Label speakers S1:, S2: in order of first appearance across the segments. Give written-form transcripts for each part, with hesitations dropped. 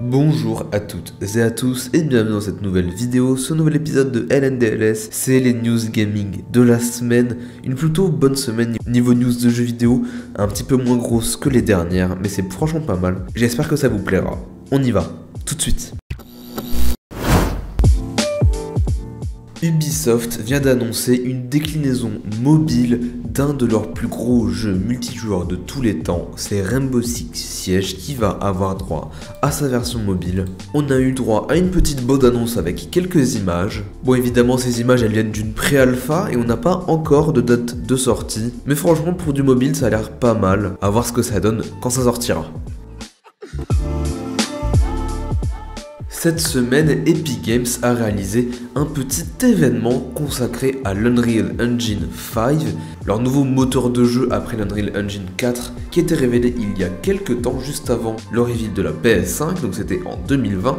S1: Bonjour à toutes et à tous et bienvenue dans cette nouvelle vidéo, ce nouvel épisode de LNDLS, c'est les news gaming de la semaine, une plutôt bonne semaine niveau news de jeux vidéo, un petit peu moins grosse que les dernières, mais c'est franchement pas mal, j'espère que ça vous plaira. On y va, tout de suite. Ubisoft vient d'annoncer une déclinaison mobile d'un de leurs plus gros jeux multijoueurs de tous les temps, c'est Rainbow Six Siege qui va avoir droit à sa version mobile. On a eu droit à une petite bande-annonce avec quelques images. Bon, évidemment ces images elles viennent d'une pré-alpha et on n'a pas encore de date de sortie, mais franchement pour du mobile ça a l'air pas mal, à voir ce que ça donne quand ça sortira. Cette semaine, Epic Games a réalisé un petit événement consacré à l'Unreal Engine 5, leur nouveau moteur de jeu après l'Unreal Engine 4 qui était révélé il y a quelques temps juste avant le reveal de la PS5, donc c'était en 2020.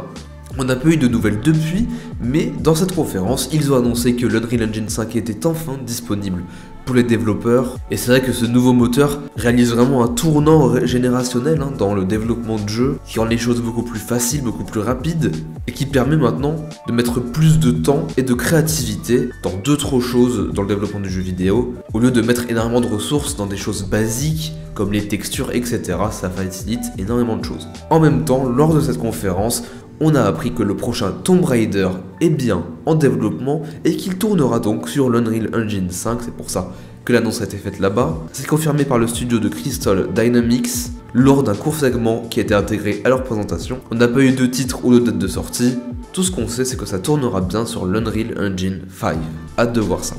S1: On n'a pas eu de nouvelles depuis, mais dans cette conférence, ils ont annoncé que l'Unreal Engine 5 était enfin disponible pour les développeurs. Et c'est vrai que ce nouveau moteur réalise vraiment un tournant générationnel dans le développement de jeux, qui rend les choses beaucoup plus faciles, beaucoup plus rapides, et qui permet maintenant de mettre plus de temps et de créativité dans d'autres choses dans le développement du jeu vidéo, au lieu de mettre énormément de ressources dans des choses basiques, comme les textures, etc. Ça facilite énormément de choses. En même temps, lors de cette conférence, on a appris que le prochain Tomb Raider est bien en développement et qu'il tournera donc sur l'Unreal Engine 5, c'est pour ça que l'annonce a été faite là-bas. C'est confirmé par le studio de Crystal Dynamics lors d'un court segment qui a été intégré à leur présentation. On n'a pas eu de titre ou de date de sortie, tout ce qu'on sait c'est que ça tournera bien sur l'Unreal Engine 5. Hâte de voir ça.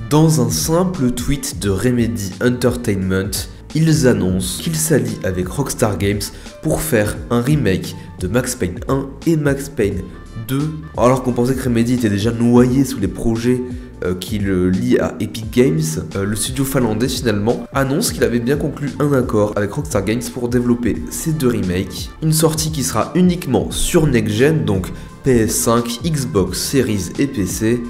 S1: Dans un simple tweet de Remedy Entertainment, ils annoncent qu'ils s'allient avec Rockstar Games pour faire un remake de Max Payne 1 et Max Payne 2. Alors qu'on pensait que Remedy était déjà noyé sous les projets qui le lient à Epic Games, le studio finlandais finalement annonce qu'il avait bien conclu un accord avec Rockstar Games pour développer ces deux remakes. Une sortie qui sera uniquement sur Next Gen, donc PS5, Xbox Series et PC.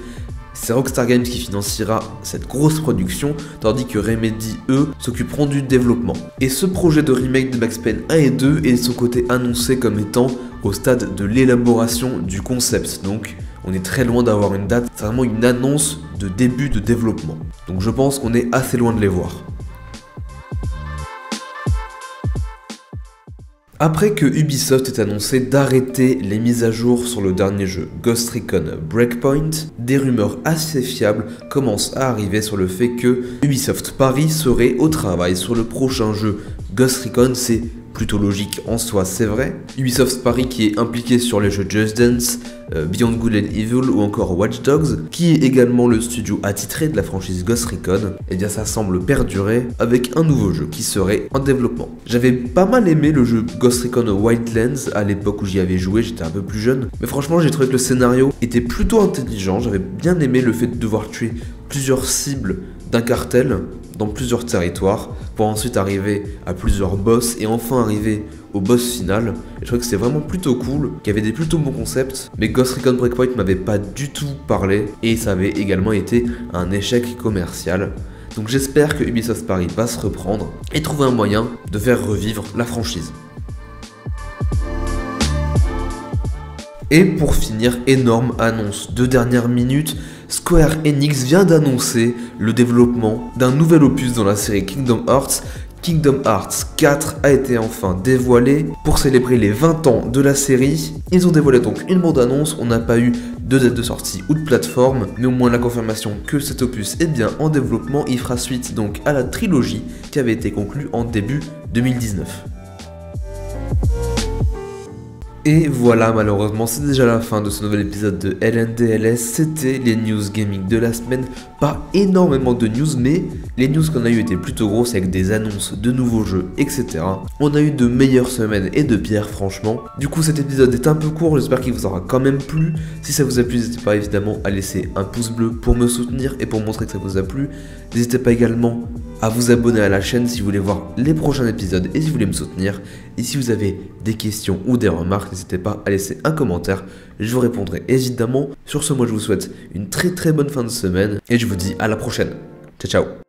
S1: C'est Rockstar Games qui financera cette grosse production, tandis que Remedy, eux, s'occuperont du développement. Et ce projet de remake de Max Payne 1 et 2 est de son côté annoncé comme étant au stade de l'élaboration du concept. Donc on est très loin d'avoir une date, c'est vraiment une annonce de début de développement. Donc je pense qu'on est assez loin de les voir. Après que Ubisoft ait annoncé d'arrêter les mises à jour sur le dernier jeu Ghost Recon Breakpoint, des rumeurs assez fiables commencent à arriver sur le fait que Ubisoft Paris serait au travail sur le prochain jeu Ghost Recon. C'est plutôt logique en soi, c'est vrai. Ubisoft Paris qui est impliqué sur les jeux Just Dance, Beyond Good and Evil ou encore Watch Dogs, qui est également le studio attitré de la franchise Ghost Recon, et bien ça semble perdurer avec un nouveau jeu qui serait en développement. J'avais pas mal aimé le jeu Ghost Recon Wildlands à l'époque où j'y avais joué, j'étais un peu plus jeune, mais franchement j'ai trouvé que le scénario était plutôt intelligent, j'avais bien aimé le fait de devoir tuer plusieurs cibles d'un cartel dans plusieurs territoires pour ensuite arriver à plusieurs boss et enfin arriver au boss final. Et je trouvais que c'était vraiment plutôt cool, qu'il y avait des plutôt bons concepts, mais Ghost Recon Breakpoint m'avait pas du tout parlé et ça avait également été un échec commercial. Donc j'espère que Ubisoft Paris va se reprendre et trouver un moyen de faire revivre la franchise. Et pour finir, énorme annonce de dernière minute, Square Enix vient d'annoncer le développement d'un nouvel opus dans la série Kingdom Hearts. Kingdom Hearts 4 a été enfin dévoilé pour célébrer les 20 ans de la série. Ils ont dévoilé donc une bande-annonce, on n'a pas eu de date de sortie ou de plateforme, mais au moins la confirmation que cet opus est bien en développement. Il fera suite donc à la trilogie qui avait été conclue en début 2019. Et voilà, malheureusement c'est déjà la fin de ce nouvel épisode de LNDLS, c'était les news gaming de la semaine, pas énormément de news mais les news qu'on a eu étaient plutôt grosses avec des annonces de nouveaux jeux, etc. On a eu de meilleures semaines et de pires franchement. Du coup cet épisode est un peu court, j'espère qu'il vous aura quand même plu. Si ça vous a plu, n'hésitez pas évidemment à laisser un pouce bleu pour me soutenir et pour montrer que ça vous a plu. N'hésitez pas également à vous abonner à la chaîne si vous voulez voir les prochains épisodes et si vous voulez me soutenir. Et si vous avez des questions ou des remarques, n'hésitez pas à laisser un commentaire, je vous répondrai évidemment. Sur ce, moi je vous souhaite une très bonne fin de semaine et je vous dis à la prochaine. Ciao ciao.